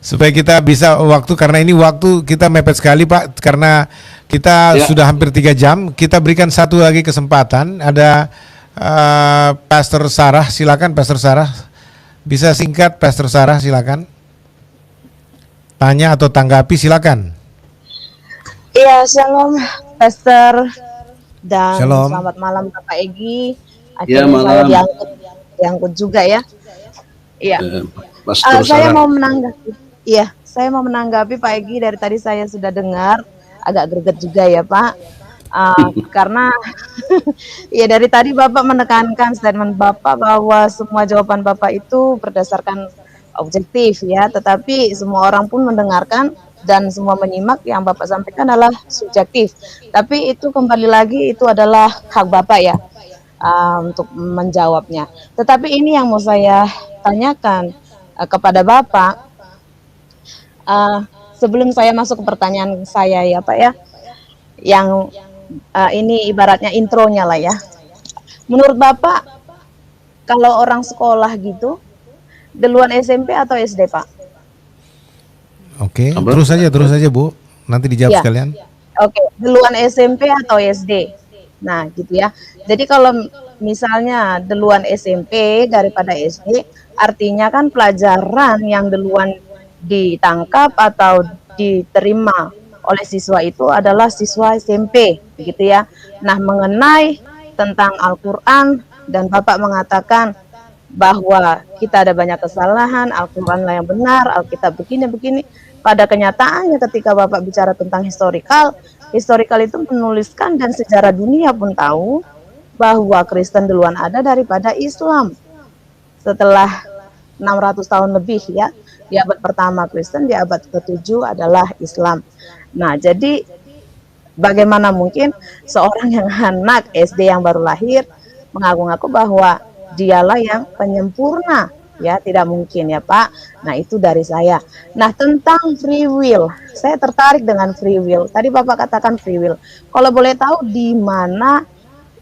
supaya kita bisa waktu, karena ini waktu kita mepet sekali Pak, karena kita Ya, sudah hampir 3 jam. Kita berikan satu lagi kesempatan. Ada Pastor Sarah, silakan Pastor Sarah. Bisa singkat Pastor Sarah, silakan. Tanya atau tanggapi, silakan. Iya, shalom, Pastor, dan Shalom. selamat malam Bapak Egi. ya Akhirnya saya malam, diangkut juga ya. Iya, Pastor saya Sarah. mau menanggapi. Iya, saya mau menanggapi Pak Egi. Dari tadi saya sudah dengar, agak greget juga ya Pak. Karena ya dari tadi Bapak menekankan statement Bapak bahwa semua jawaban Bapak itu berdasarkan objektif ya, tetapi semua orang pun mendengarkan dan semua menyimak yang Bapak sampaikan adalah subjektif. Tapi itu kembali lagi itu adalah hak Bapak ya, untuk menjawabnya. Tetapi ini yang mau saya tanyakan kepada Bapak, sebelum saya masuk ke pertanyaan saya ya Pak ya, yang ini ibaratnya intronya lah ya. Menurut Bapak, kalau orang sekolah gitu, duluan SMP atau SD Pak? Oke, Apa? terus saja Bu. Nanti dijawab Ya, sekalian. oke. Duluan SMP atau SD? Nah, gitu ya. Jadi kalau misalnya duluan SMP daripada SD, artinya kan pelajaran yang duluan ditangkap atau diterima oleh siswa itu adalah siswa SMP, gitu ya. Nah, mengenai tentang Al-Qur'an dan Bapak mengatakan bahwa kita ada banyak kesalahan, Al-Qur'an lah yang benar, Alkitab begini-begini. Pada kenyataannya ketika Bapak bicara tentang historical itu menuliskan dan sejarah dunia pun tahu bahwa Kristen duluan ada daripada Islam. Setelah 600 tahun lebih ya, di abad pertama Kristen, di abad ke-7 adalah Islam. Nah, jadi bagaimana mungkin seorang yang anak SD yang baru lahir mengaku-ngaku bahwa dialah yang penyempurna, ya tidak mungkin ya Pak. Nah itu dari saya. Nah tentang free will, saya tertarik dengan free will. Tadi Bapak katakan free will. Kalau boleh tahu di mana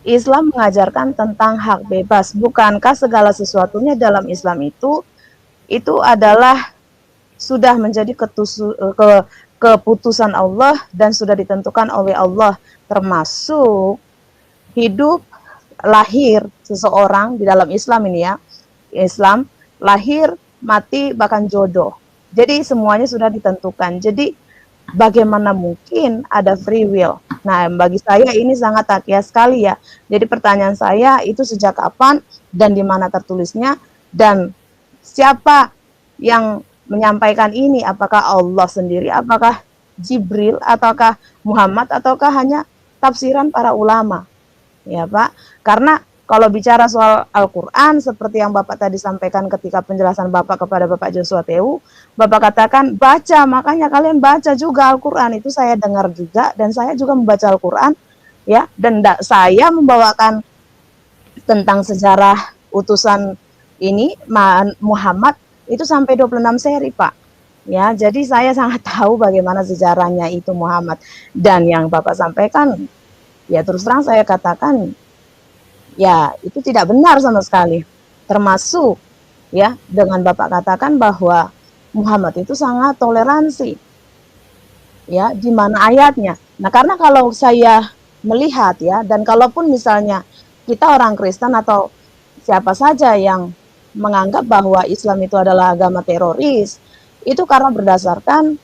Islam mengajarkan tentang hak bebas? Bukankah segala sesuatunya dalam Islam itu adalah sudah menjadi keputusan Allah dan sudah ditentukan oleh Allah, termasuk hidup, lahir seseorang di dalam Islam ini ya. Islam, lahir, mati, bahkan jodoh. Jadi semuanya sudah ditentukan. Jadi bagaimana mungkin ada free will? Nah, bagi saya ini sangat takiah sekali ya. Jadi pertanyaan saya itu sejak kapan dan di mana tertulisnya dan siapa yang menyampaikan ini? Apakah Allah sendiri, apakah Jibril, ataukah Muhammad, ataukah hanya tafsiran para ulama? Ya Pak, karena kalau bicara soal Al-Quran, seperti yang Bapak tadi sampaikan ketika penjelasan Bapak kepada Bapak Joshua Tewu, Bapak katakan baca, makanya kalian baca juga Al-Quran. Itu saya dengar juga, dan saya juga membaca Al-Quran, ya. Dan saya membawakan tentang sejarah utusan ini, Muhammad, itu sampai 26 seri, Pak. Ya, jadi saya sangat tahu bagaimana sejarahnya itu Muhammad. Dan yang Bapak sampaikan, ya terus terang saya katakan, ya itu tidak benar sama sekali. Termasuk ya dengan Bapak katakan bahwa Muhammad itu sangat toleransi. Ya, di mana ayatnya? Nah, karena kalau saya melihat ya, dan kalaupun misalnya kita orang Kristen atau siapa saja yang menganggap bahwa Islam itu adalah agama teroris, itu karena berdasarkan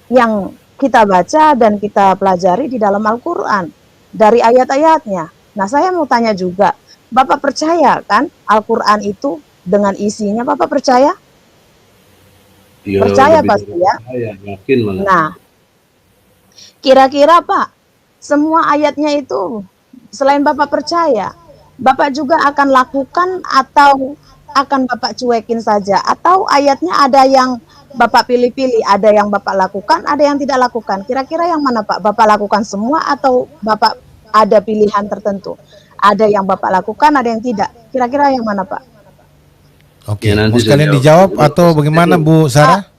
yang kita baca dan kita pelajari di dalam Al-Quran dari ayat-ayatnya. Nah, saya mau tanya juga, Bapak percaya kan Al-Quran itu dengan isinya? Bapak percaya? Ya, Percaya lebih pasti dari ya. saya, yakin malah. Nah, kira-kira Pak, semua ayatnya itu selain Bapak percaya, Bapak juga akan lakukan atau akan Bapak cuekin saja? Atau ayatnya ada yang Bapak pilih-pilih, ada yang Bapak lakukan, ada yang tidak lakukan. Kira-kira yang mana Pak? Bapak lakukan semua atau Bapak ada pilihan tertentu? Ada yang Bapak lakukan, ada yang tidak. Kira-kira yang mana Pak? Oke, Ya nanti mau saya sekalian jawab. dijawab atau bagaimana Bu Sarah?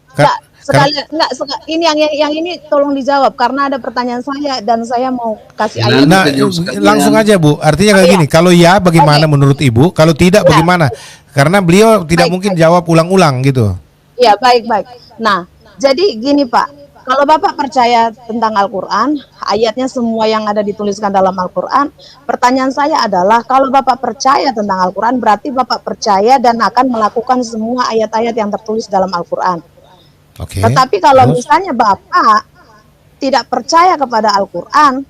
Enggak, ini yang ini tolong dijawab karena ada pertanyaan saya dan saya mau kasih Ya, ayat. nanti Nah, saya jawab sekalian. langsung aja Bu. Artinya kayak Oh, gini, iya. kalau ya bagaimana Oke. menurut Ibu, kalau tidak Ya, bagaimana? Karena beliau tidak baik, mungkin baik. jawab ulang-ulang gitu. Ya, baik-baik. Nah, jadi gini Pak, kalau Bapak percaya tentang Al-Quran, ayatnya semua yang ada dituliskan dalam Al-Quran, pertanyaan saya adalah, kalau Bapak percaya tentang Al-Quran, berarti Bapak percaya dan akan melakukan semua ayat-ayat yang tertulis dalam Al-Quran. Oke. Tetapi kalau Terus? misalnya Bapak tidak percaya kepada Al-Quran,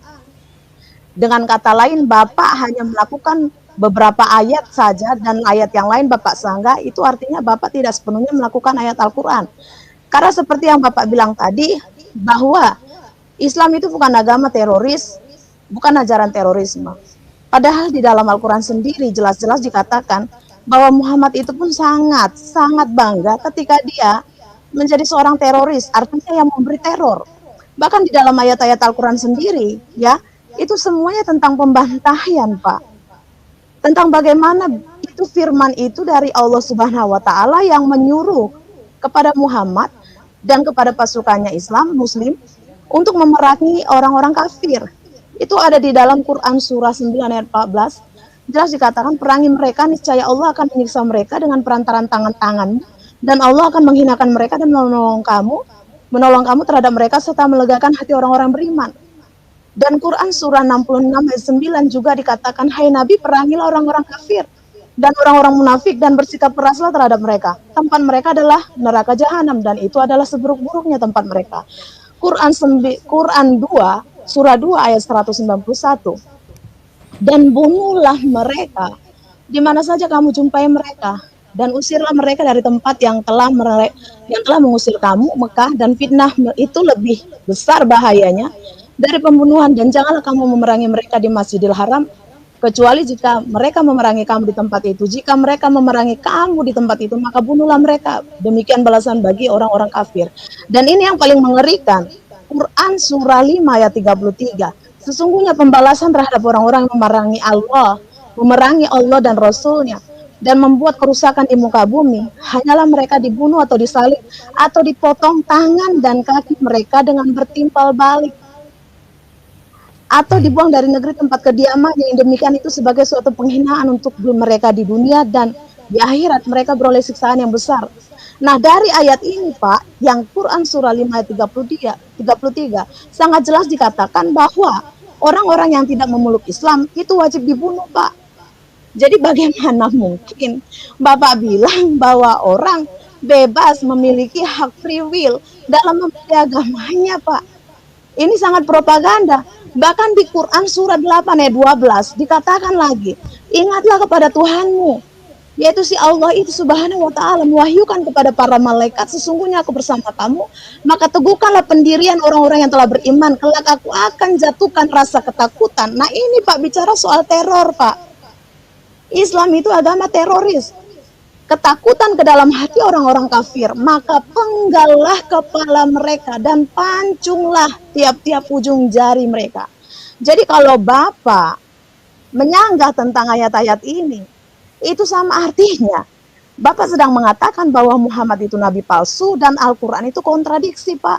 dengan kata lain, Bapak hanya melakukan beberapa ayat saja dan ayat yang lain Bapak sanggah, itu artinya Bapak tidak sepenuhnya melakukan ayat Al-Quran. Karena seperti yang Bapak bilang tadi, bahwa Islam itu bukan agama teroris, bukan ajaran terorisme. Padahal di dalam Al-Quran sendiri jelas-jelas dikatakan bahwa Muhammad itu pun sangat bangga ketika dia menjadi seorang teroris, artinya yang memberi teror. Bahkan di dalam ayat-ayat Al-Quran sendiri, ya, itu semuanya tentang pembantaian, Pak. Tentang bagaimana itu firman itu dari Allah Subhanahu wa taala yang menyuruh kepada Muhammad dan kepada pasukannya Islam Muslim untuk memerangi orang-orang kafir. Itu ada di dalam Quran surah 9 ayat 14. Jelas dikatakan, perangi mereka, niscaya Allah akan menyiksa mereka dengan perantaran tangan-tanganmu, dan Allah akan menghinakan mereka dan menolong kamu terhadap mereka serta melegakan hati orang-orang beriman. Dan Quran surah 66 ayat 9 juga dikatakan, hai Nabi, perangilah orang-orang kafir dan orang-orang munafik dan bersikap keraslah terhadap mereka. Tempat mereka adalah neraka jahanam dan itu adalah seburuk-buruknya tempat mereka. Quran 2 surah 2 ayat 191. Dan bunuhlah mereka di mana saja kamu jumpai mereka, dan usirlah mereka dari tempat yang telah mengusir kamu, Mekah, dan fitnah itu lebih besar bahayanya dari pembunuhan, dan janganlah kamu memerangi mereka di Masjidil Haram kecuali jika mereka memerangi kamu di tempat itu. Jika mereka memerangi kamu di tempat itu, maka bunuhlah mereka. Demikian balasan bagi orang-orang kafir. Dan ini yang paling mengerikan, Quran surah 5 ayat 33. Sesungguhnya pembalasan terhadap orang-orang yang memerangi Allah dan Rasul-Nya, dan membuat kerusakan di muka bumi, hanyalah mereka dibunuh atau disalib, atau dipotong tangan dan kaki mereka dengan bertimpal balik, atau dibuang dari negeri tempat kediamannya. Yang demikian itu sebagai suatu penghinaan untuk mereka di dunia, dan di akhirat mereka beroleh siksaan yang besar. Nah, dari ayat ini Pak, yang Quran surah 5 ayat 33 sangat jelas dikatakan bahwa orang-orang yang tidak memeluk Islam itu wajib dibunuh, Pak. Jadi bagaimana mungkin Bapak bilang bahwa orang bebas memiliki hak free will dalam memilih agamanya, Pak? Ini sangat propaganda. Bahkan di Quran surah 8 ayat 12 dikatakan lagi, ingatlah kepada Tuhanmu, yaitu si Allah itu Subhanahu wa ta'ala mewahyukan kepada para malaikat, sesungguhnya aku bersama kamu, maka teguhkanlah pendirian orang-orang yang telah beriman, kelak aku akan jatuhkan rasa ketakutan. Nah ini Pak, bicara soal teror, Pak. Islam itu agama teroris. Ketakutan ke dalam hati orang-orang kafir, maka penggallah kepala mereka dan pancunglah tiap-tiap ujung jari mereka. Jadi kalau Bapak menyanggah tentang ayat-ayat ini, itu sama artinya Bapak sedang mengatakan bahwa Muhammad itu nabi palsu dan Al-Quran itu kontradiksi, Pak.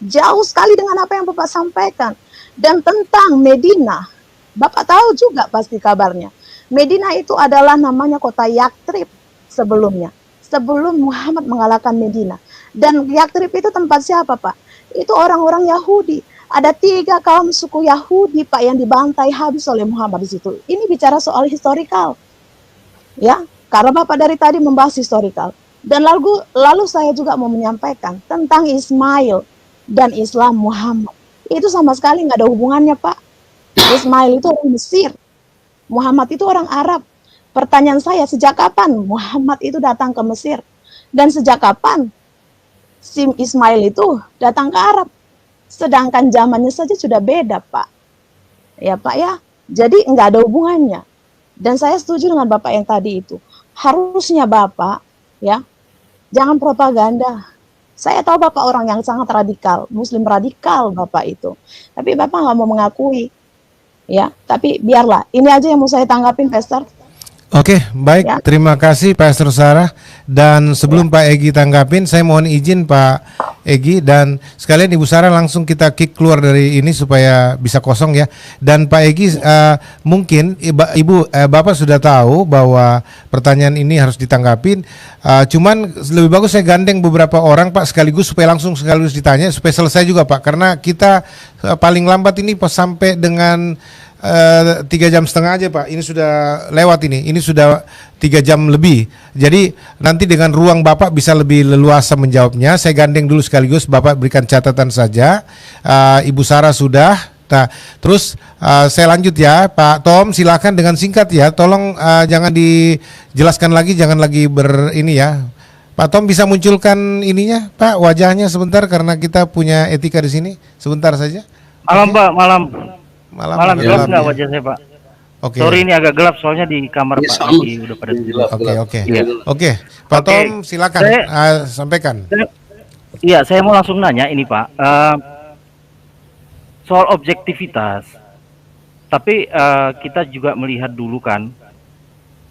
Jauh sekali dengan apa yang Bapak sampaikan. Dan tentang Medina, Bapak tahu juga pasti kabarnya. Medina itu adalah namanya kota Yatrib sebelumnya, sebelum Muhammad mengalahkan Medina. Dan Yatrib itu tempat siapa, Pak? Itu orang-orang Yahudi. Ada 3 kaum suku Yahudi, Pak, yang dibantai habis oleh Muhammad di situ. Ini bicara soal historikal. Ya, karena Bapak dari tadi membahas historikal. Dan lalu saya juga mau menyampaikan tentang Ismail dan Islam Muhammad. Itu sama sekali nggak ada hubungannya, Pak. Ismail itu orang Mesir, Muhammad itu orang Arab. Pertanyaan saya, sejak kapan Muhammad itu datang ke Mesir? Dan sejak kapan si Ismail itu datang ke Arab? Sedangkan zamannya saja sudah beda, Pak. Ya, Pak ya. Jadi nggak ada hubungannya. Dan saya setuju dengan Bapak yang tadi itu. Harusnya Bapak, ya, jangan propaganda. Saya tahu Bapak orang yang sangat radikal, Muslim radikal Bapak itu. Tapi Bapak nggak mau mengakui. Ya, tapi biarlah. Ini aja yang mau saya tanggapin, Pastor. Oke, baik. Ya. Terima kasih Pastor Sarah. Dan sebelum Pak Egi tanggapin, saya mohon izin Pak Egi, dan sekalian Ibu Sarah langsung kita kick keluar dari ini supaya bisa kosong ya. Dan Pak Egi, mungkin Bapak sudah tahu bahwa pertanyaan ini harus ditanggapin. Cuman lebih bagus saya gandeng beberapa orang Pak sekaligus supaya langsung sekaligus ditanya supaya selesai juga Pak, karena kita paling lambat ini pas sampai dengan 3,5 jam aja Pak. Ini sudah lewat ini sudah 3 jam lebih. Jadi nanti dengan ruang Bapak bisa lebih leluasa menjawabnya. Saya gandeng dulu sekaligus, Bapak berikan catatan saja. Ibu Sarah sudah. Nah, terus saya lanjut ya, Pak Tom, silakan dengan singkat ya. Tolong jangan dijelaskan lagi, jangan lagi ini ya. Pak Tom bisa munculkan ininya, Pak, wajahnya sebentar karena kita punya etika di sini. Sebentar saja. Malam Pak, malam Malam gelap nggak ya. wajah saya Pak? Oke. Sorry ini agak gelap soalnya di kamar Ya, Pak. sama. Ini udah pada tidur. Oke. Iya. Oke, Pak Oke. Tom silakan sampaikan. Iya, saya mau langsung nanya ini Pak. Soal objektivitas. Tapi kita juga melihat dulu kan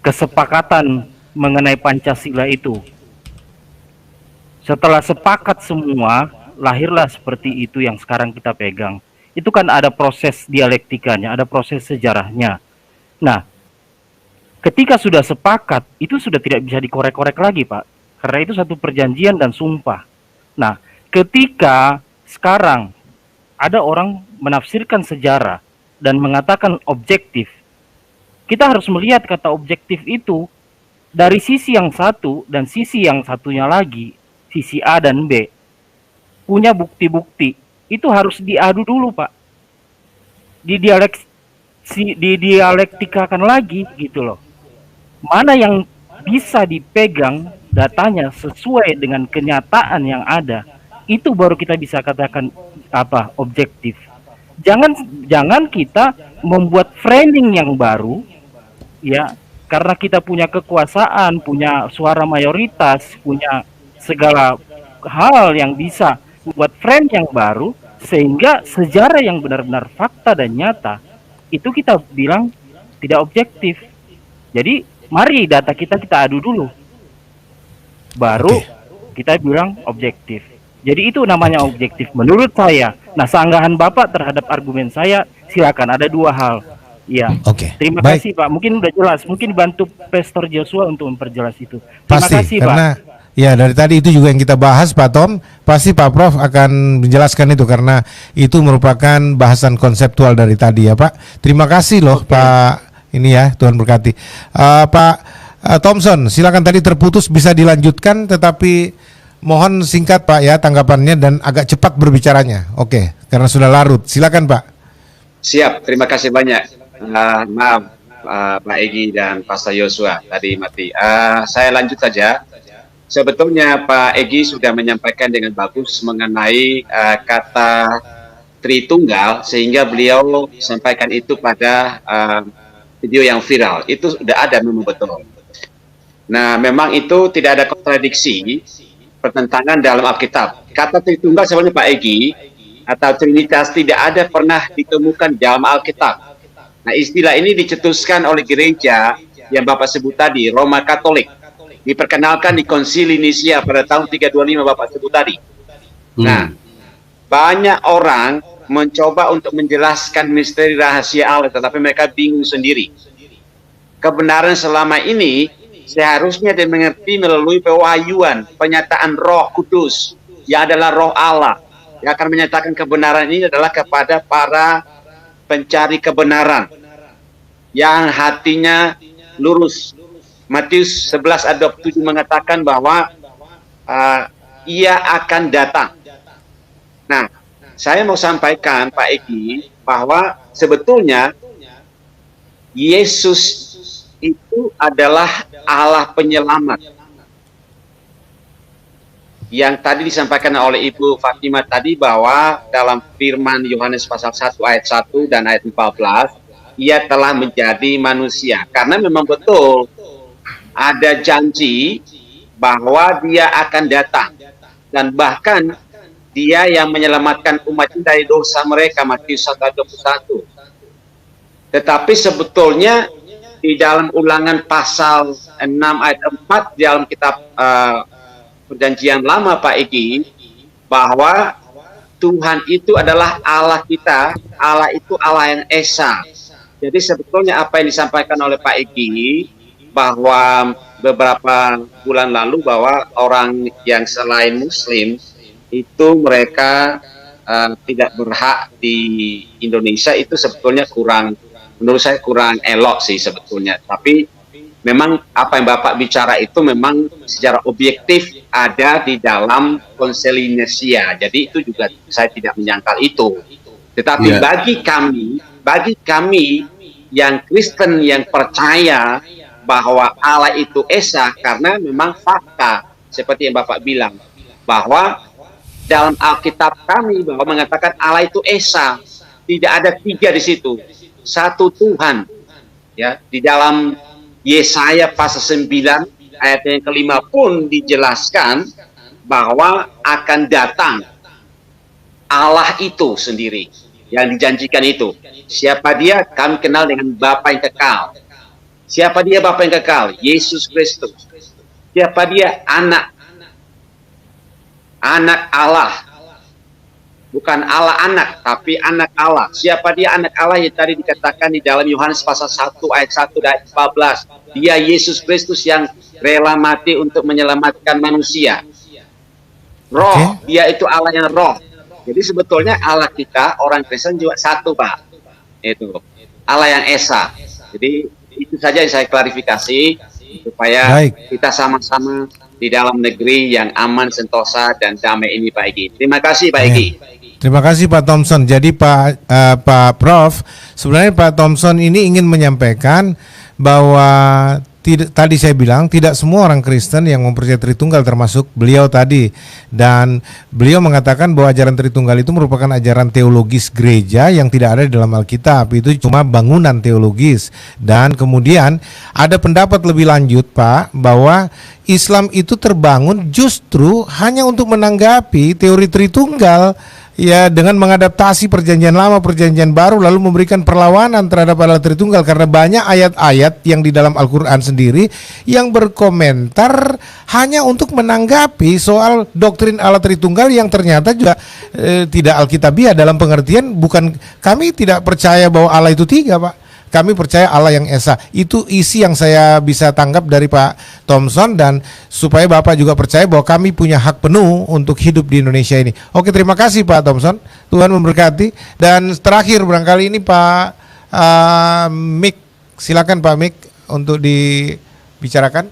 kesepakatan mengenai Pancasila itu. Setelah sepakat semua, lahirlah seperti itu yang sekarang kita pegang. Itu kan ada proses dialektikanya, ada proses sejarahnya. Nah, ketika sudah sepakat, itu sudah tidak bisa dikorek-korek lagi, Pak. Karena itu satu perjanjian dan sumpah. Nah, ketika sekarang ada orang menafsirkan sejarah dan mengatakan objektif, kita harus melihat kata objektif itu dari sisi yang satu dan sisi yang satunya lagi, sisi A dan B, punya bukti-bukti. Itu harus diadu dulu Pak, didialektikakan lagi gitu loh. Mana yang bisa dipegang datanya sesuai dengan kenyataan yang ada, itu baru kita bisa katakan objektif. Jangan kita membuat framing yang baru ya, karena kita punya kekuasaan, punya suara mayoritas, punya segala hal yang bisa buat frame yang baru, sehingga sejarah yang benar-benar fakta dan nyata itu kita bilang tidak objektif. Jadi mari data kita adu dulu, baru kita bilang objektif. Jadi itu namanya objektif menurut saya. Nah, sanggahan Bapak terhadap argumen saya silakan, ada dua hal. Ya. Terima kasih Pak. Mungkin udah jelas. Mungkin bantu Pastor Joshua untuk memperjelas itu. Terima kasih karena Pak. Ya, dari tadi itu juga yang kita bahas Pak Tom. Pasti Pak Prof akan menjelaskan itu karena itu merupakan bahasan konseptual dari tadi ya Pak. Terima kasih loh Pak. Ini ya, Tuhan berkati. Pak Thompson, silakan, tadi terputus, bisa dilanjutkan tetapi mohon singkat Pak ya tanggapannya dan agak cepat berbicaranya. Oke, karena sudah larut. Silakan Pak. Siap, terima kasih banyak. Maaf Pak Egi dan Pastor Joshua tadi mati. Saya lanjut saja. Sebetulnya Pak Egi sudah menyampaikan dengan bagus mengenai kata Tritunggal, sehingga beliau sampaikan itu pada video yang viral. Itu sudah ada, memang betul. Nah, memang itu tidak ada kontradiksi, pertentangan dalam Alkitab. Kata Tritunggal sebenarnya Pak Egi atau Trinitas tidak ada pernah ditemukan dalam Alkitab. Nah, istilah ini dicetuskan oleh gereja yang Bapak sebut tadi, Roma Katolik. Diperkenalkan di Konsili Nisia pada tahun 325 Bapak sebut tadi. Nah, banyak orang mencoba untuk menjelaskan misteri rahasia Allah, tetapi mereka bingung sendiri. Kebenaran selama ini seharusnya dimengerti melalui pewahyuan, penyataan Roh Kudus, yang adalah Roh Allah, yang akan menyatakan kebenaran ini adalah kepada para pencari kebenaran, yang hatinya lurus. Matius 11 ayat 27 mengatakan bahwa ia akan datang. Nah, saya mau sampaikan Pak Egi bahwa sebetulnya Yesus itu adalah Allah penyelamat. Yang tadi disampaikan oleh Ibu Fatimah tadi bahwa dalam firman Yohanes pasal 1 ayat 1 dan ayat 14, ia telah menjadi manusia. Karena memang betul ada janji bahwa dia akan datang, dan bahkan dia yang menyelamatkan umat dari dosa mereka, Matius 1 ayat 21. Tetapi sebetulnya di dalam Ulangan pasal 6 ayat 4 di dalam kitab Perjanjian Lama Pak Egi, bahwa Tuhan itu adalah Allah kita, Allah itu Allah yang esa. Jadi sebetulnya apa yang disampaikan oleh Pak Egi bahwa beberapa bulan lalu bahwa orang yang selain Muslim itu mereka tidak berhak di Indonesia, itu sebetulnya menurut saya kurang elok sih sebetulnya. Tapi memang apa yang Bapak bicara itu memang secara objektif ada di dalam Konselinnesia. Jadi itu juga saya tidak menyangkal itu. Tetapi bagi kami yang Kristen yang percaya bahwa Allah itu esa, karena memang fakta seperti yang Bapak bilang bahwa dalam Alkitab kami bahwa mengatakan Allah itu esa, tidak ada tiga di situ, satu Tuhan. Ya, di dalam Yesaya pasal 9 ayat yang kelima pun dijelaskan bahwa akan datang Allah itu sendiri yang dijanjikan itu. Siapa dia? Kami kenal dengan Bapa yang kekal. Siapa dia Bapa yang kekal? Yesus Kristus. Siapa dia? Anak Allah. Bukan Allah anak, tapi anak Allah. Siapa dia anak Allah yang tadi dikatakan di dalam Yohanes pasal 1 ayat 1 dan 14. Dia Yesus Kristus yang rela mati untuk menyelamatkan manusia. Roh, dia itu Allah yang roh. Jadi sebetulnya Allah kita, orang Kristen juga satu, Pak. Itu Allah yang esa. Jadi itu saja yang saya klarifikasi supaya kita sama-sama di dalam negeri yang aman, sentosa, dan damai ini, Pak Egi. Terima kasih, Pak Egi. Terima kasih Pak Thompson. Jadi Pak Prof, sebenarnya Pak Thompson ini ingin menyampaikan bahwa tadi saya bilang tidak semua orang Kristen yang mempercayai Tritunggal, termasuk beliau tadi, dan beliau mengatakan bahwa ajaran Tritunggal itu merupakan ajaran teologis gereja yang tidak ada di dalam Alkitab, itu cuma bangunan teologis. Dan kemudian ada pendapat lebih lanjut Pak, bahwa Islam itu terbangun justru hanya untuk menanggapi teori Tritunggal, ya, dengan mengadaptasi perjanjian lama, perjanjian baru, lalu memberikan perlawanan terhadap Allah Tritunggal, karena banyak ayat-ayat yang di dalam Al-Quran sendiri yang berkomentar hanya untuk menanggapi soal doktrin Allah Tritunggal yang ternyata juga tidak Alkitabiah, dalam pengertian bukan, kami tidak percaya bahwa Allah itu tiga, Pak. Kami percaya Allah yang esa. Itu isi yang saya bisa tangkap dari Pak Thompson, dan supaya Bapak juga percaya bahwa kami punya hak penuh untuk hidup di Indonesia ini. Oke, terima kasih Pak Thompson. Tuhan memberkati. Dan terakhir barangkali ini Pak Mik, silakan Pak Mik untuk dibicarakan.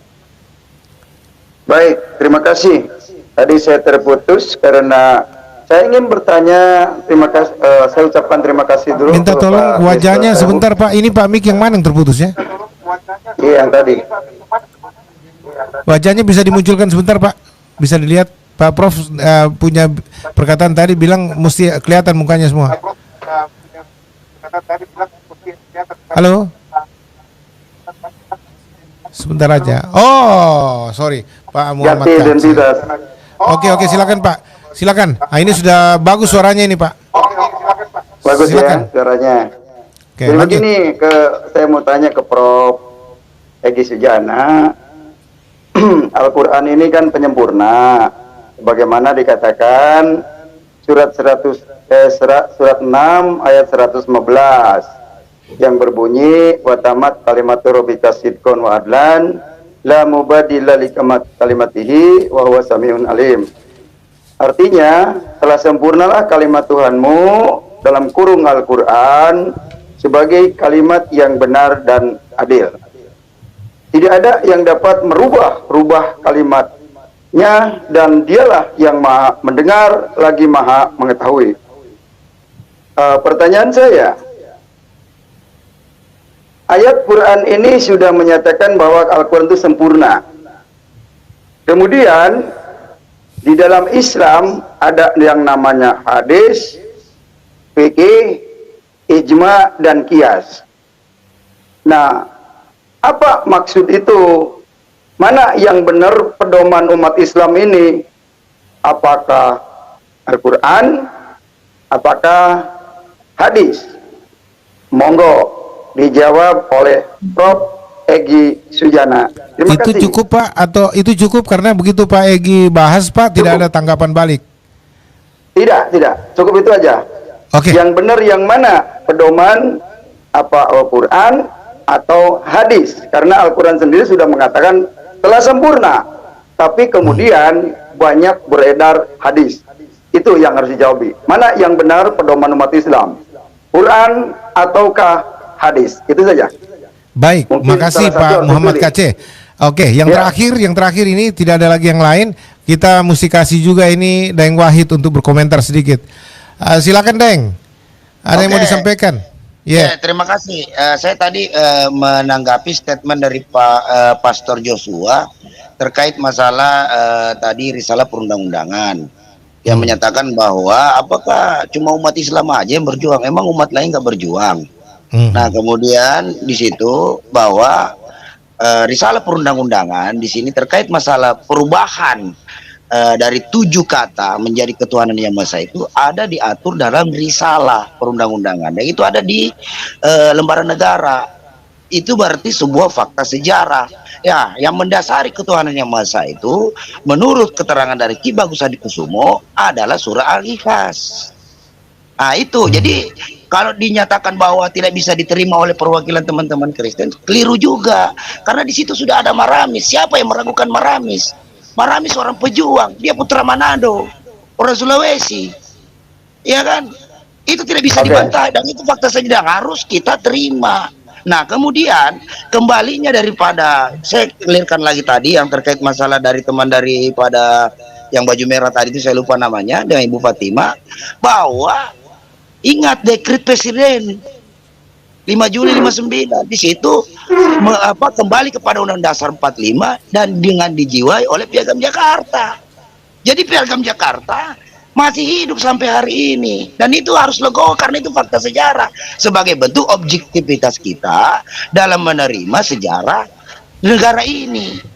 Baik, terima kasih. Tadi saya terputus karena saya ingin bertanya. Terima kasih. Saya ucapkan terima kasih dulu. Minta tolong wajahnya sebentar Pak. Ini Pak Mik yang mana yang terputus ya? Iya, yang tadi. Wajahnya bisa dimunculkan sebentar Pak. Bisa dilihat. Pak Prof punya perkataan tadi bilang mesti kelihatan mukanya semua. Halo. Sebentar aja. Oh, sorry Pak Muhammad. Oke, silakan Pak. Silakan. Nah, ini sudah bagus suaranya ini Pak. Bagus silakan. Ya suaranya. Oke, jadi begini, saya mau tanya ke Prof Egi Sujana. Al-Quran ini kan penyempurna. Bagaimana dikatakan surat 6 ayat 115 yang berbunyi wa tamat kalimatur rabbika sidqan wa adlan la mubadila li kalimatihi wa huwa samiun alim. Artinya, telah sempurnalah kalimat Tuhanmu dalam kurung Al-Quran sebagai kalimat yang benar dan adil. Tidak ada yang dapat merubah kalimatnya, dan dialah yang maha mendengar lagi maha mengetahui. Pertanyaan saya, ayat Quran ini sudah menyatakan bahwa Al-Quran itu sempurna. Kemudian di dalam Islam ada yang namanya hadis, fikih, ijma, dan qiyas. Nah, apa maksud itu? Mana yang benar pedoman umat Islam ini? Apakah Al-Quran? Apakah hadis? Monggo dijawab oleh Prof Egi Sujana. Terima kasih. Cukup Pak, atau itu cukup karena begitu Pak Egi bahas Pak tidak ada tanggapan balik. Tidak, cukup itu aja. Oke. Yang benar yang mana? Pedoman apa Al-Quran atau hadis? Karena Al-Quran sendiri sudah mengatakan telah sempurna, tapi kemudian banyak beredar hadis. Itu yang harus dijawab. Mana yang benar pedoman umat Islam? Quran ataukah hadis? Itu saja. Baik, Mungkin makasih salah satu Pak harus Muhammad dipilih. KC. Oke, yang Ya. terakhir ini tidak ada lagi yang lain. Kita mesti kasih juga ini Daeng Wahid untuk berkomentar sedikit. Silakan Daeng. Ada yang mau Oke. disampaikan? Ya, terima kasih. Saya tadi menanggapi statement dari Pak Pastor Joshua terkait masalah tadi risalah perundang-undangan yang menyatakan bahwa apakah cuma umat Islam aja yang berjuang, emang umat lain nggak berjuang. Nah, kemudian di situ bahwa risalah perundang-undangan di sini terkait masalah perubahan dari 7 kata menjadi ketuhanan yang Maha Esa itu ada diatur dalam risalah perundang-undangan, dan itu ada di lembaran negara. Itu berarti sebuah fakta sejarah ya yang mendasari ketuhanan yang Maha Esa itu menurut keterangan dari Ki Bagus Hadikusumo adalah surah Al-Ikhlas. Nah itu jadi kalau dinyatakan bahwa tidak bisa diterima oleh perwakilan teman-teman Kristen, keliru juga. Karena di situ sudah ada Maramis. Siapa yang meragukan Maramis? Maramis seorang pejuang, dia putra Manado, orang Sulawesi. Ya kan? Itu tidak bisa dibantah, dan itu fakta saja yang harus kita terima. Nah, kemudian kembalinya daripada saya clearkan lagi tadi yang terkait masalah dari teman daripada yang baju merah tadi itu, saya lupa namanya, dengan Ibu Fatima, bahwa ingat dekret presiden 5 Juli 59 di situ kembali kepada Undang Dasar 45 dan dengan dijiwai oleh Piagam Jakarta. Jadi Piagam Jakarta masih hidup sampai hari ini, dan itu harus legowo karena itu fakta sejarah sebagai bentuk objektivitas kita dalam menerima sejarah negara ini.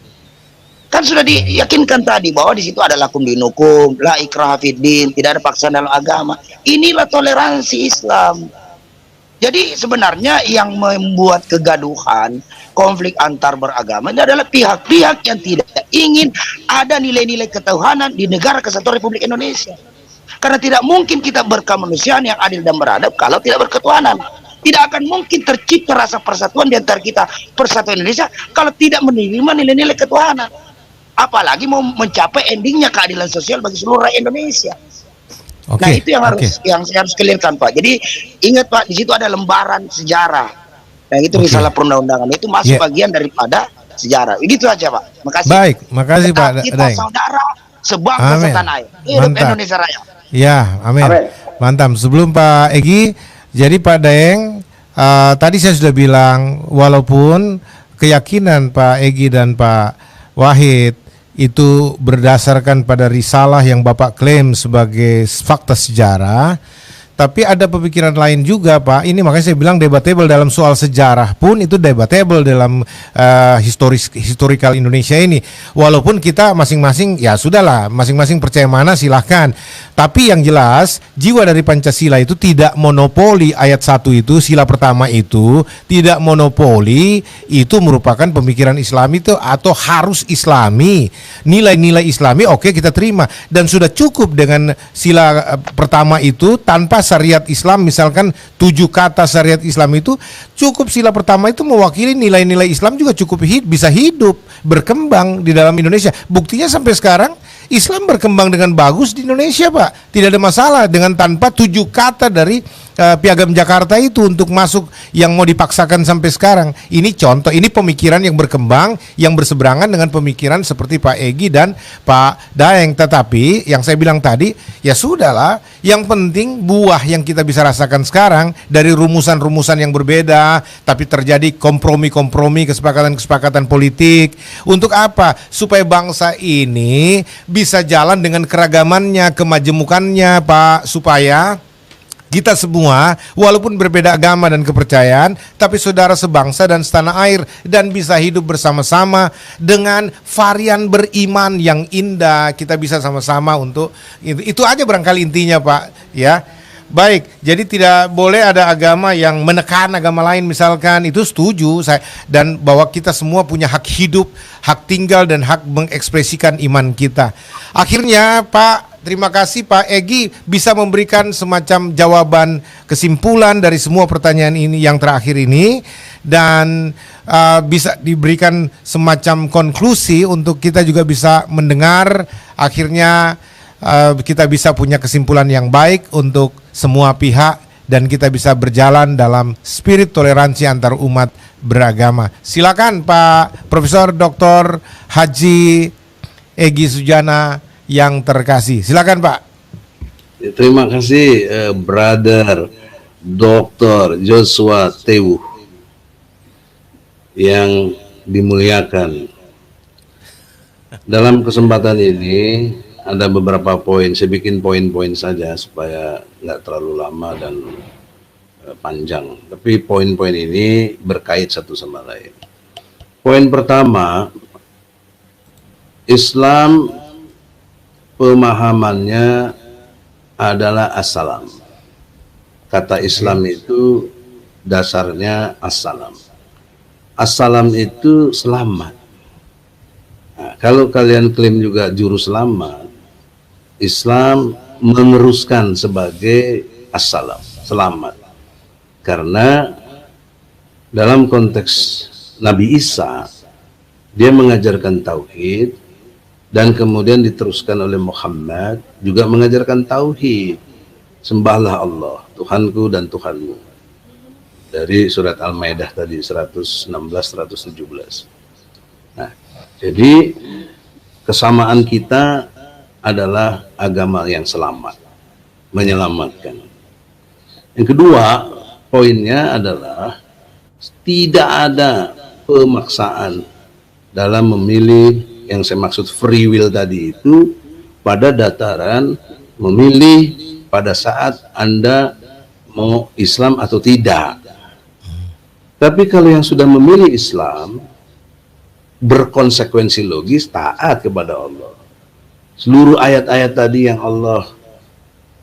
Kan sudah diyakinkan tadi bahwa di situ ada lakum dinukum, la ikraha fiddin, tidak ada paksaan dalam agama. Inilah toleransi Islam. Jadi sebenarnya yang membuat kegaduhan, konflik antar beragama ini adalah pihak-pihak yang tidak ingin ada nilai-nilai ketuhanan di negara kesatuan Republik Indonesia. Karena tidak mungkin kita berkemanusiaan yang adil dan beradab kalau tidak berketuhanan. Tidak akan mungkin tercipta rasa persatuan di antara kita, persatuan Indonesia, kalau tidak menerima nilai-nilai ketuhanan. Apalagi mau mencapai endingnya keadilan sosial bagi seluruh rakyat Indonesia. Oke. Nah itu yang saya harus clearkan Pak. Jadi ingat Pak, di situ ada lembaran sejarah. Nah itu risalah perundang-undangan itu masuk bagian daripada sejarah. Begitu aja Pak. Makasih. Baik, makasih Pak Kita Daeng. saudara sebangsa setanah air. Hidup Mantap. Indonesia Raya. Ya, amin. Mantap. Sebelum Pak Egi, jadi Pak Daeng, tadi saya sudah bilang walaupun keyakinan Pak Egi dan Pak Wahid itu berdasarkan pada risalah yang Bapak klaim sebagai fakta sejarah, tapi ada pemikiran lain juga Pak. Ini makanya saya bilang debatable dalam soal sejarah pun itu debatable dalam historical Indonesia ini. Walaupun kita masing-masing ya sudahlah, masing-masing percaya mana silahkan. Tapi yang jelas jiwa dari Pancasila itu tidak monopoli ayat 1 itu, sila pertama itu tidak monopoli, itu merupakan pemikiran Islami itu atau harus Islami. Nilai-nilai Islami oke, kita terima, dan sudah cukup dengan sila pertama itu tanpa syariat Islam. Misalkan 7 kata syariat Islam itu cukup, sila pertama itu mewakili nilai-nilai Islam juga cukup bisa hidup, berkembang di dalam Indonesia. Buktinya sampai sekarang Islam berkembang dengan bagus di Indonesia Pak. Tidak ada masalah dengan tanpa 7 kata dari Piagam Jakarta itu untuk masuk yang mau dipaksakan sampai sekarang. Ini contoh, ini pemikiran yang berkembang, yang berseberangan dengan pemikiran seperti Pak Egi dan Pak Daeng. Tetapi yang saya bilang tadi, ya sudahlah, yang penting buah yang kita bisa rasakan sekarang dari rumusan-rumusan yang berbeda, tapi terjadi kompromi-kompromi, kesepakatan-kesepakatan politik. Untuk apa? Supaya bangsa ini bisa jalan dengan keragamannya, kemajemukannya Pak, supaya kita semua walaupun berbeda agama dan kepercayaan, tapi saudara sebangsa dan setanah air, dan bisa hidup bersama-sama dengan varian beriman yang indah. Kita bisa sama-sama untuk itu aja barangkali intinya Pak, ya. Baik, jadi tidak boleh ada agama yang menekan agama lain misalkan, itu setuju saya, dan bahwa kita semua punya hak hidup, hak tinggal, dan hak mengekspresikan iman kita. Akhirnya Pak, Terima kasih Pak Egy bisa memberikan semacam jawaban kesimpulan dari semua pertanyaan ini yang terakhir ini, dan bisa diberikan semacam konklusi untuk kita juga bisa mendengar, akhirnya kita bisa punya kesimpulan yang baik untuk semua pihak dan kita bisa berjalan dalam spirit toleransi antar umat beragama. Silakan Pak Profesor Dr. Haji Egy Sujana yang terkasih. Silakan Pak. Terima kasih Brother Dr. Joshua Tewu yang dimuliakan. Dalam kesempatan ini ada beberapa poin, saya bikin poin-poin saja supaya nggak terlalu lama dan panjang. Tapi poin-poin ini berkait satu sama lain. Poin pertama, Islam pemahamannya adalah assalam. Kata Islam itu dasarnya assalam. Assalam itu selamat. Nah, kalau kalian klaim juga juru selamat, Islam meneruskan sebagai assalam, selamat. Karena dalam konteks Nabi Isa, dia mengajarkan tauhid, dan kemudian diteruskan oleh Muhammad juga mengajarkan tauhid. Sembahlah Allah, Tuhanku dan Tuhanmu. Dari surat Al-Maidah tadi 116 117. Nah, jadi kesamaan kita adalah agama yang selamat, menyelamatkan. Yang kedua, poinnya adalah tidak ada pemaksaan dalam memilih, yang saya maksud free will tadi itu pada dataran memilih pada saat Anda mau Islam atau tidak. Tapi kalau yang sudah memilih Islam, berkonsekuensi logis taat kepada Allah. Seluruh ayat-ayat tadi yang Allah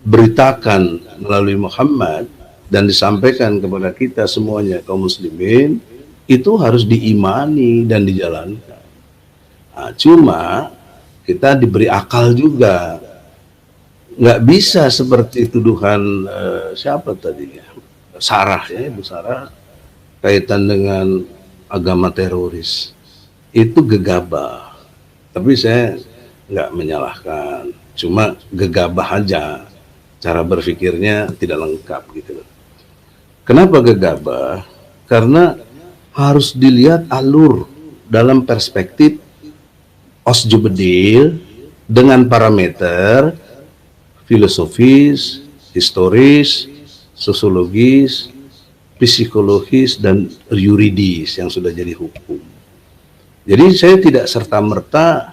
beritakan melalui Muhammad dan disampaikan kepada kita semuanya kaum muslimin, itu harus diimani dan dijalankan. Nah, cuma kita diberi akal juga. Nggak bisa seperti tuduhan siapa tadi ya? Sarah ya, Ibu Sarah, kaitan dengan agama teroris. Itu gegabah. Tapi saya nggak menyalahkan. Cuma gegabah aja. Cara berpikirnya tidak lengkap gitu. Kenapa gegabah? Karena harus dilihat alur dalam perspektif Osjubedil dengan parameter filosofis, historis, sosiologis, psikologis, dan yuridis yang sudah jadi hukum. Jadi saya tidak serta-merta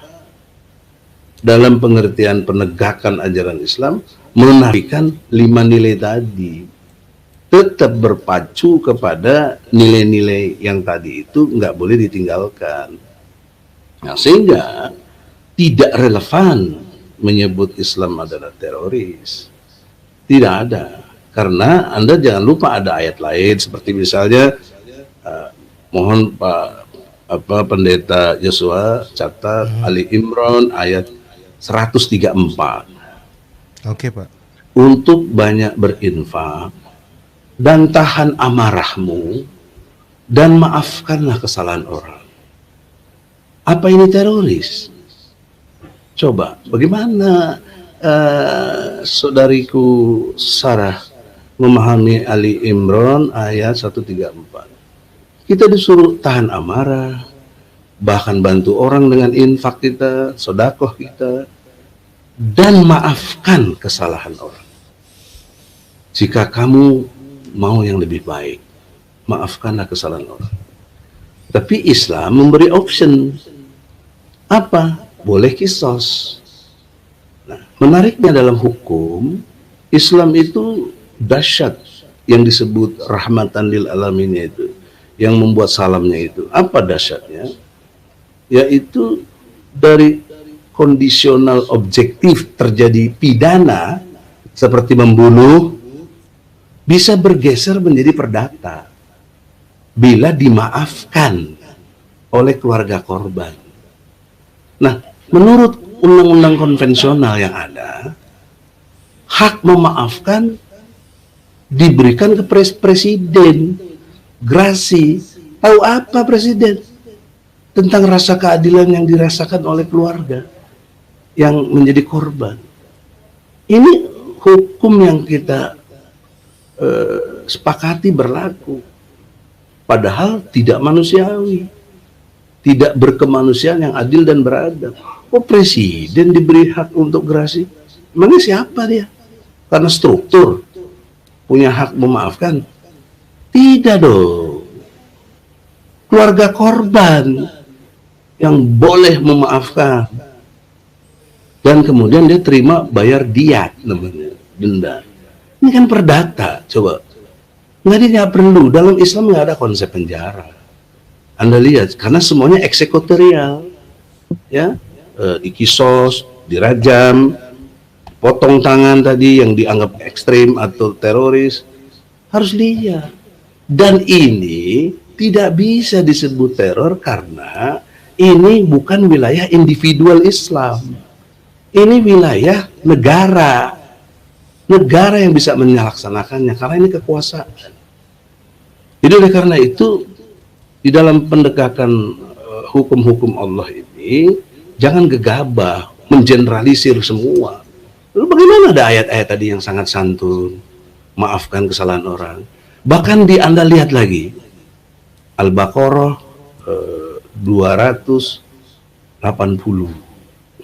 dalam pengertian penegakan ajaran Islam menafikan 5 nilai tadi. Tetap berpacu kepada nilai-nilai yang tadi itu nggak boleh ditinggalkan. Nah, sehingga tidak relevan menyebut Islam adalah teroris. Tidak ada. Karena Anda jangan lupa ada ayat lain seperti misalnya mohon Pak Pendeta Joshua catat Ali Imran ayat 134. Oke, Pak. Untuk banyak berinfak dan tahan amarahmu dan maafkanlah kesalahan orang. Apa ini teroris? Coba, bagaimana saudariku Sarah memahami Ali Imran ayat 134? Kita disuruh tahan amarah, bahkan bantu orang dengan infak kita, sedekah kita, dan maafkan kesalahan orang. Jika kamu mau yang lebih baik, maafkanlah kesalahan orang. Tapi Islam memberi option. Apa? Boleh kisos. Nah, menariknya dalam hukum, Islam itu dahsyat yang disebut rahmatan lil alamin itu, yang membuat salamnya itu. Apa dahsyatnya? Yaitu dari kondisional objektif terjadi pidana seperti membunuh bisa bergeser menjadi perdata bila dimaafkan oleh keluarga korban. Nah, menurut undang-undang konvensional yang ada, hak memaafkan diberikan ke presiden, grasi. Tahu apa presiden tentang rasa keadilan yang dirasakan oleh keluarga yang menjadi korban? Ini hukum yang kita sepakati berlaku, padahal tidak manusiawi, tidak berkemanusiaan yang adil dan beradab. Oh, presiden diberi hak untuk gerasi? Emangnya siapa dia? Karena struktur punya hak memaafkan? Tidak dong. Keluarga korban yang boleh memaafkan, dan kemudian dia terima bayar diat namanya, denda. Ini kan perdata, coba. Nggak perlu, dalam Islam nggak ada konsep penjara. Anda lihat, karena semuanya eksekutorial, ya, dikisos, dirajam, potong tangan tadi yang dianggap ekstrim atau teroris, harus lihat. Dan ini tidak bisa disebut teror karena ini bukan wilayah individual Islam. Ini wilayah negara. Negara yang bisa melaksanakannya karena ini kekuasaan. Jadi oleh karena itu di dalam pendekatan hukum-hukum Allah ini jangan gegabah mengeneralisir semua. Lalu bagaimana ada ayat-ayat tadi yang sangat santun, maafkan kesalahan orang. Bahkan Anda lihat lagi Al-Baqarah 280,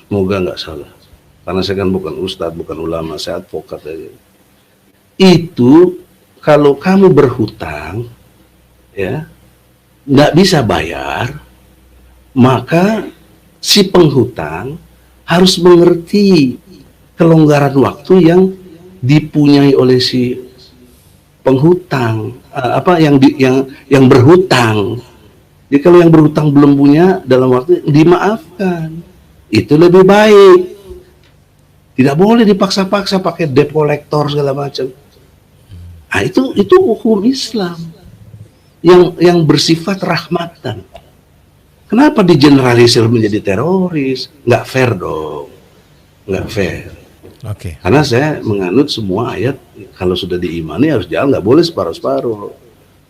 semoga nggak salah. Karena saya kan bukan ustadz, bukan ulama, saya advokat aja. Itu kalau kamu berhutang, ya, nggak bisa bayar, maka si penghutang harus mengerti kelonggaran waktu yang dipunyai oleh si penghutang, yang berhutang. Jadi kalau yang berhutang belum punya dalam waktu, dimaafkan. Itu lebih baik. Tidak boleh dipaksa-paksa pakai debt collector segala macam. Nah, itu hukum Islam yang bersifat rahmatan. Kenapa digeneralisir menjadi teroris? Nggak fair dong, nggak fair. Oke. Karena saya menganut semua ayat kalau sudah diimani harus jalan, nggak boleh separuh-separuh.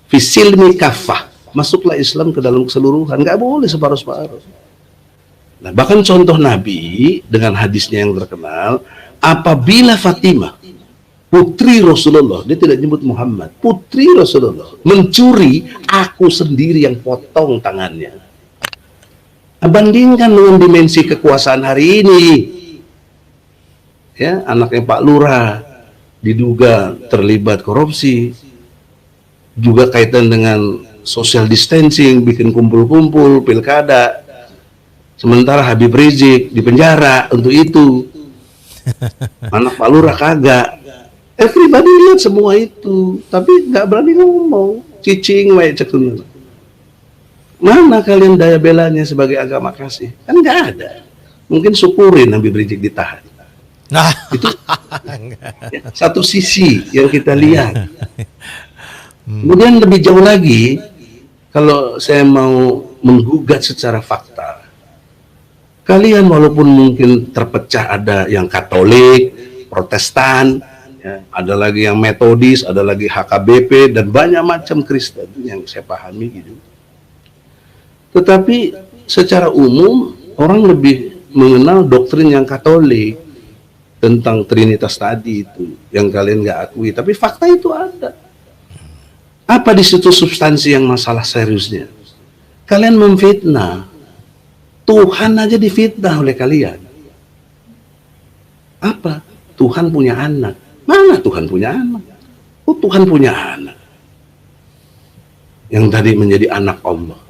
Fisilmi kafah, masuklah Islam ke dalam keseluruhan, nggak boleh separuh-separuh. Nah, bahkan contoh Nabi dengan hadisnya yang terkenal, apabila Fatimah, putri Rasulullah, dia tidak nyebut Muhammad, putri Rasulullah, mencuri, aku sendiri yang potong tangannya. Nah, bandingkan dengan dimensi kekuasaan hari ini. Ya, anaknya Pak Lurah diduga terlibat korupsi, juga kaitan dengan social distancing, bikin kumpul-kumpul, pilkada. Sementara Habib Rizik di penjara untuk itu. Anak Pak Lurah kagak. Everybody lihat semua itu, tapi nggak berani ngomong. Cicing wae cekun. Mana kalian daya belanya sebagai agama kasih? Kan nggak ada. Mungkin syukurin Habib Rizik ditahan. Nah, Itu ya, satu sisi yang kita lihat. Kemudian lebih jauh lagi, kalau saya mau menggugat secara fakta, kalian walaupun mungkin terpecah, ada yang Katolik, Protestan, ya, ada lagi yang Metodis, ada lagi HKBP, dan banyak macam Kristen yang saya pahami gitu. Tetapi secara umum orang lebih mengenal doktrin yang Katolik tentang Trinitas tadi itu yang kalian nggak akui, tapi fakta itu ada. Apa di situ substansi yang masalah seriusnya? Kalian memfitnah Tuhan aja, difitnah oleh kalian. Apa? Tuhan punya anak. Mana Tuhan punya anak? Oh, Tuhan punya anak yang tadi menjadi anak Allah.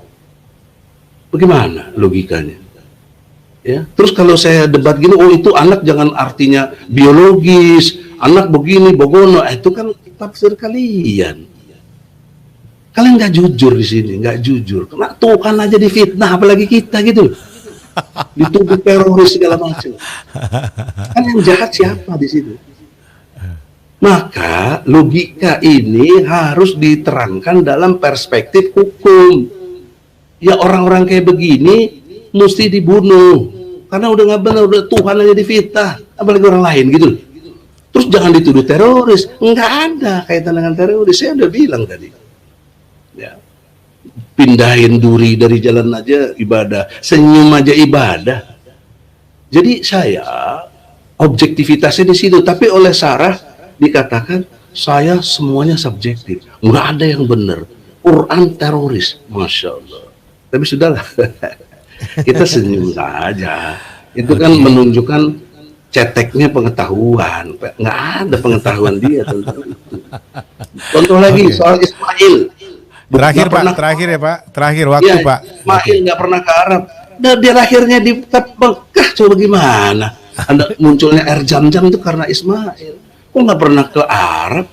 Bagaimana logikanya? Ya, terus kalau saya debat gini, oh itu anak jangan artinya biologis, anak begini, bogono, itu kan tafsir kalian. Kalian nggak jujur di sini, nggak jujur. Karena Tuhan aja difitnah, apalagi kita gitu. Dituduh teroris segala macam. Kan yang jahat siapa di situ? Maka logika ini harus diterangkan dalam perspektif hukum. Ya, orang-orang kayak begini mesti dibunuh karena udah nggak benar, udah Tuhan aja difitnah, apalagi orang lain gitu. Terus Terus jangan dituduh teroris. Enggak ada kaitan dengan teroris. Saya udah bilang tadi. Ya. Pindahin duri dari jalan aja ibadah. Senyum aja ibadah. Jadi saya objektivitasnya di situ. Tapi oleh Sarah dikatakan saya semuanya subjektif. Enggak ada yang benar. Quran teroris. Masya Allah. Tapi sudahlah. Kita senyum saja. Itu kan menunjukkan ceteknya pengetahuan, nggak ada pengetahuan dia tentang itu. Contoh lagi soal Ismail. Terakhir Nggak Pak, pernah- terakhir ya Pak, terakhir waktu Iya, Pak. Ismail nggak pernah ke Arab. Dia lahirnya di Mekah, coba gimana? Ada munculnya air Zam-Zam itu karena Ismail. Kok nggak pernah ke Arab?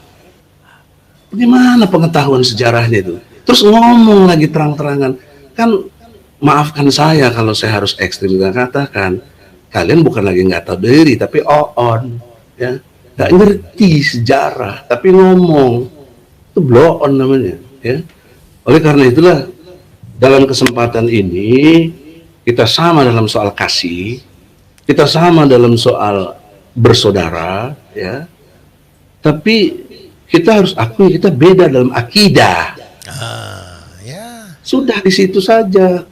Bagaimana pengetahuan sejarahnya itu? Terus ngomong lagi terang-terangan, kan maafkan saya kalau saya harus ekstrim dan katakan, kalian bukan lagi nggak tahu diri, tapi on, ya, nggak ngerti sejarah, tapi ngomong itu blow on namanya, ya. Oleh karena itulah dalam kesempatan ini kita sama dalam soal kasih, kita sama dalam soal bersaudara, ya. Tapi kita harus akui kita beda dalam akidah. Ya. Sudah di situ saja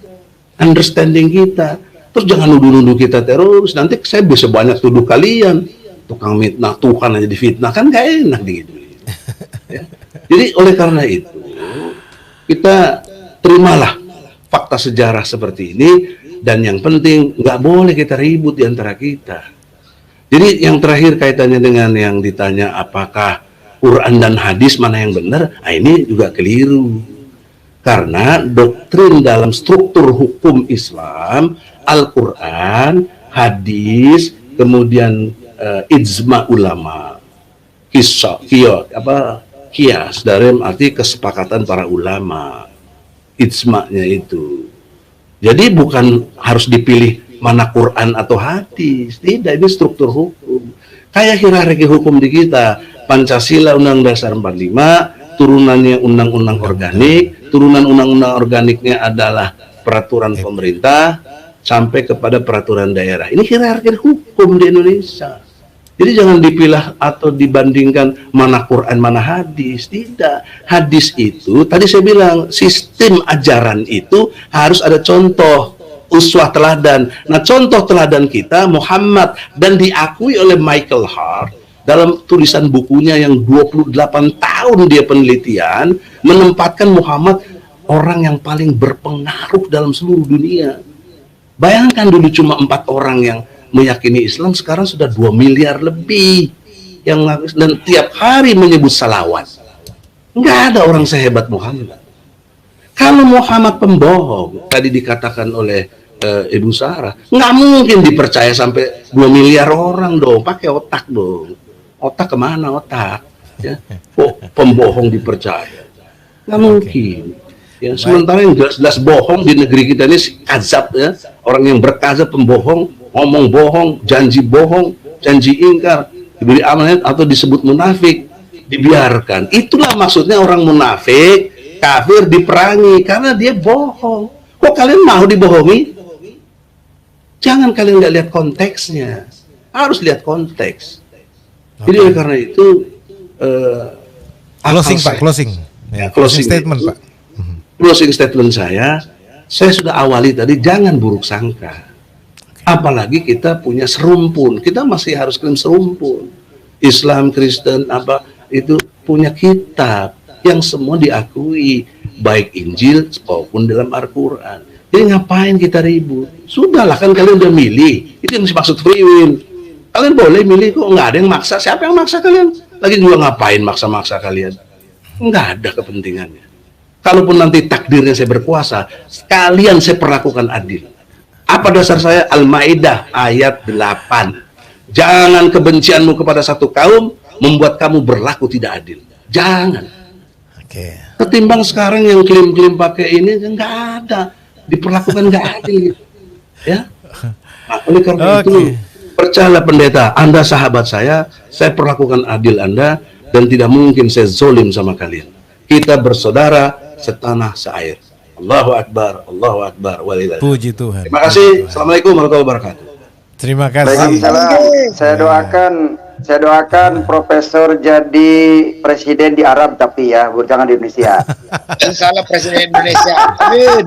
understanding kita. Terus jangan nuduh-nuduh kita teroris. Nanti saya bisa banyak tuduh kalian tukang fitnah Tuhan aja difitnah, kan gak enak gitu. Ya. Jadi oleh karena itu kita terimalah fakta sejarah seperti ini, dan yang penting nggak boleh kita ribut di antara kita. Jadi yang terakhir kaitannya dengan yang ditanya apakah Quran dan hadis mana yang benar, nah ini juga keliru. Karena doktrin dalam struktur hukum Islam, Al-Quran, hadis, kemudian ijma ulama, kias dalam arti kesepakatan para ulama, ijma'nya itu. Jadi bukan harus dipilih mana Quran atau hadis, tidak, ini struktur hukum. Kayak hierarki hukum di kita, Pancasila Undang Dasar 45, turunannya undang-undang organik, turunan undang-undang organiknya adalah peraturan pemerintah sampai kepada peraturan daerah. Ini hierarki hukum di Indonesia. Jadi jangan dipilah atau dibandingkan mana Quran mana hadis. Tidak. Hadis itu tadi saya bilang sistem ajaran itu harus ada contoh, uswah teladan. Nah, contoh teladan kita Muhammad, dan diakui oleh Michael Hart dalam tulisan bukunya yang 28 tahun dia penelitian, menempatkan Muhammad orang yang paling berpengaruh dalam seluruh dunia. Bayangkan dulu cuma 4 orang yang meyakini Islam, sekarang sudah 2 miliar lebih yang dan tiap hari menyebut salawat. Nggak ada orang sehebat Muhammad. Kalau Muhammad pembohong, tadi dikatakan oleh Ibu Sarah, nggak mungkin dipercaya sampai 2 miliar orang dong, pakai otak dong. Otak kemana otak? Ya, kok pembohong dipercaya? Nggak mungkin. Ya, sementara yang jelas-jelas bohong di negeri kita ini kazab, ya, orang yang berkazab, pembohong, ngomong bohong, janji ingkar, diberi amanat atau disebut munafik, dibiarkan. Itulah maksudnya orang munafik, kafir diperangi karena dia bohong. Kok kalian mau dibohongi? Jangan kalian nggak lihat konteksnya, harus lihat konteks. Jadi oleh karena itu Closing Pak, closing. Ya, closing statement itu, Pak. Closing statement saya sudah awali tadi, jangan buruk sangka. Apalagi kita punya serumpun, kita masih harus klaim serumpun. Islam, Kristen, apa itu punya kitab yang semua diakui, baik Injil maupun dalam Al-Quran. Jadi ngapain kita ribut? Sudahlah, kan kalian udah milih. Itu yang dimaksud free will. Kalian boleh milih kok, nggak ada yang maksa. Siapa yang maksa kalian? Lagi juga ngapain maksa-maksa kalian? Nggak ada kepentingannya. Kalaupun nanti takdirnya saya berkuasa, sekalian saya perlakukan adil. Apa dasar saya? Al-Maidah ayat 8. Jangan kebencianmu kepada satu kaum membuat kamu berlaku tidak adil. Jangan. Oke. Ketimbang sekarang yang klaim-klaim pakai ini nggak ada, diperlakukan nggak adil. Ya. Nah, oleh karena itu, percayalah pendeta, Anda sahabat saya perlakukan adil Anda, dan tidak mungkin saya zolim sama kalian. Kita bersaudara setanah seair. Allahu Akbar, Allahu Akbar, walillah. Puji Tuhan. Terima kasih. Assalamualaikum warahmatullahi wabarakatuh. Terima kasih. Waalaikumsalam. Saya doakan Saya doakan Profesor jadi presiden di Arab tapi ya, jangan di Indonesia. Insya Allah Presiden Indonesia. Amin.